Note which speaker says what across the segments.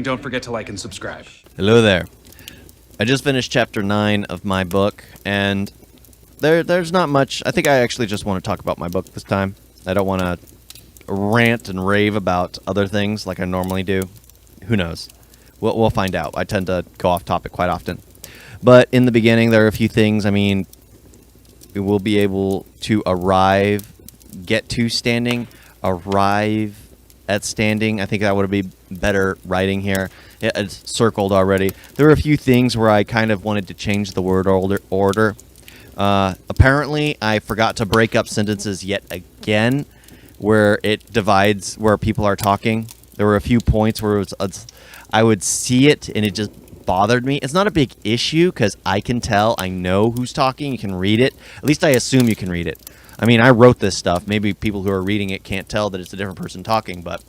Speaker 1: don't forget to like and subscribe.
Speaker 2: Hello there. I just finished chapter 9 of my book, and there's not much. I think I actually just want to talk about my book this time. I don't want to rant and rave about other things like I normally do. Who knows? We'll find out. I tend to go off topic quite often. But in the beginning, there are a few things. I mean, we will be able to get to standing, arrive at standing. I think that would be better writing here. It's circled already. There were a few things where I kind of wanted to change the word order. Apparently, I forgot to break up sentences yet again, where it divides where people are talking. There were a few points where I would see it and it just bothered me. It's not a big issue because I can tell. I know who's talking. You can read it. At least I assume you can read it. I mean, I wrote this stuff. Maybe people who are reading it can't tell that it's a different person talking, but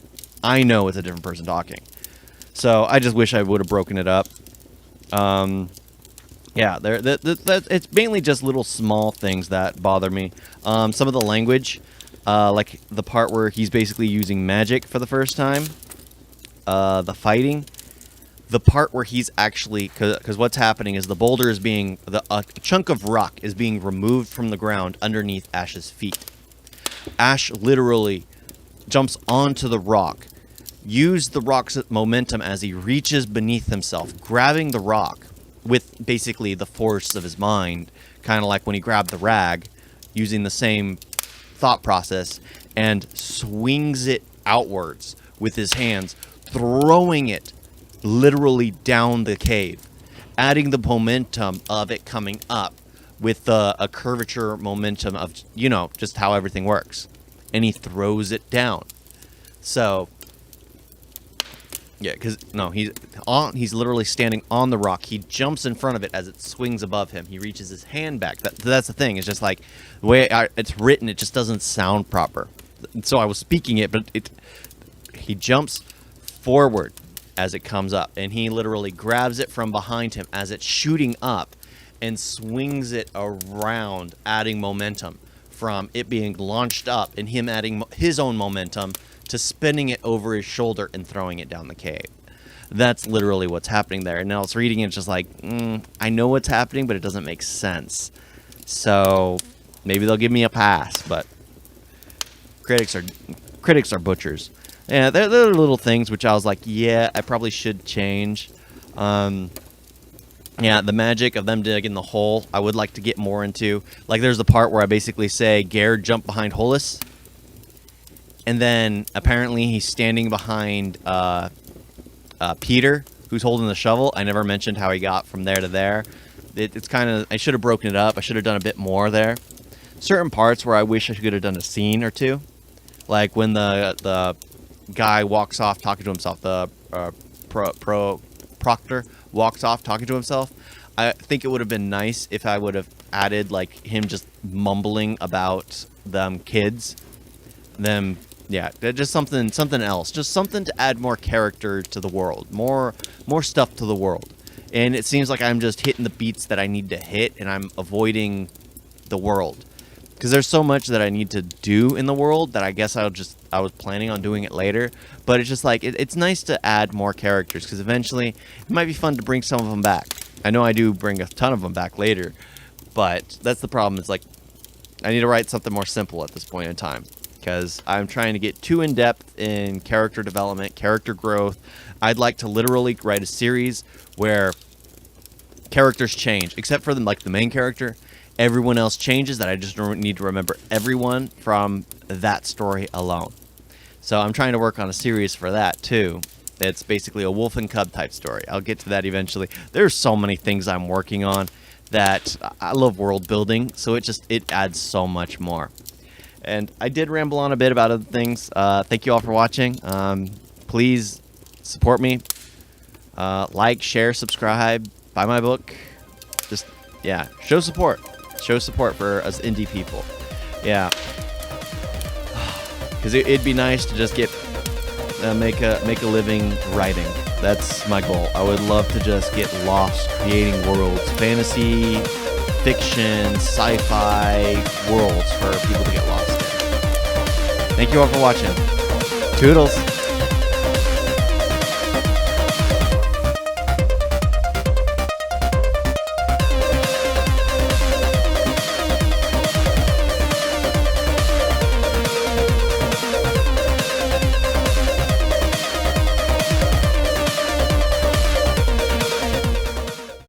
Speaker 2: I know it's a different person talking. So I just wish I would have broken it up. Yeah, it's mainly just little small things that bother me. Some of the language, like the part where he's basically using magic for the first time. The fighting. The part where he's actually... Because what's happening is the boulder is being... A chunk of rock is being removed from the ground underneath Ash's feet. Ash literally jumps onto the rock. Use the rock's momentum as he reaches beneath himself, grabbing the rock with basically the force of his mind, kind of like when he grabbed the rag, using the same thought process, and swings it outwards with his hands, throwing it literally down the cave, adding the momentum of it coming up with a curvature momentum of, you know, just how everything works. And he throws it down. So... yeah, because, no, he's literally standing on the rock. He jumps in front of it as it swings above him. He reaches his hand back. That's the thing. It's just like, the way it's written, it just doesn't sound proper. So I was speaking it, but he jumps forward as it comes up. And he literally grabs it from behind him as it's shooting up and swings it around, adding momentum from it being launched up and him adding his own momentum to spinning it over his shoulder and throwing it down the cave. That's literally what's happening there. And now it's reading it, it's just like, I know what's happening, but it doesn't make sense. So maybe they'll give me a pass, but critics are butchers. Yeah, there are little things which I was like, yeah, I probably should change. Yeah, the magic of them digging the hole, I would like to get more into. Like, there's the part where I basically say, Gare jumped behind Hollis. And then, apparently, he's standing behind Peter, who's holding the shovel. I never mentioned how he got from there to there. It's kind of... I should have broken it up. I should have done a bit more there. Certain parts where I wish I could have done a scene or two. Like when the guy walks off talking to himself. The proctor walks off talking to himself. I think it would have been nice if I would have added, like, him just mumbling about them kids. Them... yeah, just something else. Just something to add more character to the world. More stuff to the world. And it seems like I'm just hitting the beats that I need to hit, and I'm avoiding the world. Because there's so much that I need to do in the world that I guess I was planning on doing it later. But it's just like, it's nice to add more characters, because eventually it might be fun to bring some of them back. I know I do bring a ton of them back later, but that's the problem. It's like, I need to write something more simple at this point in time. Because I'm trying to get too in-depth in character development, character growth. I'd like to literally write a series where characters change, except for like the main character. Everyone else changes, that I just need to remember everyone from that story alone. So I'm trying to work on a series for that too. It's basically a wolf and cub type story. I'll get to that eventually. There's so many things I'm working on that I love world building, so it adds so much more. And I did ramble on a bit about other things. Thank you all for watching. Please support me. Like, share, subscribe, buy my book. Just, yeah, show support. Show support for us indie people. Yeah. Because it'd be nice to just get make a living writing. That's my goal. I would love to just get lost creating worlds. Fantasy, fiction, sci-fi worlds for people to get lost in. Thank you all for watching. Toodles!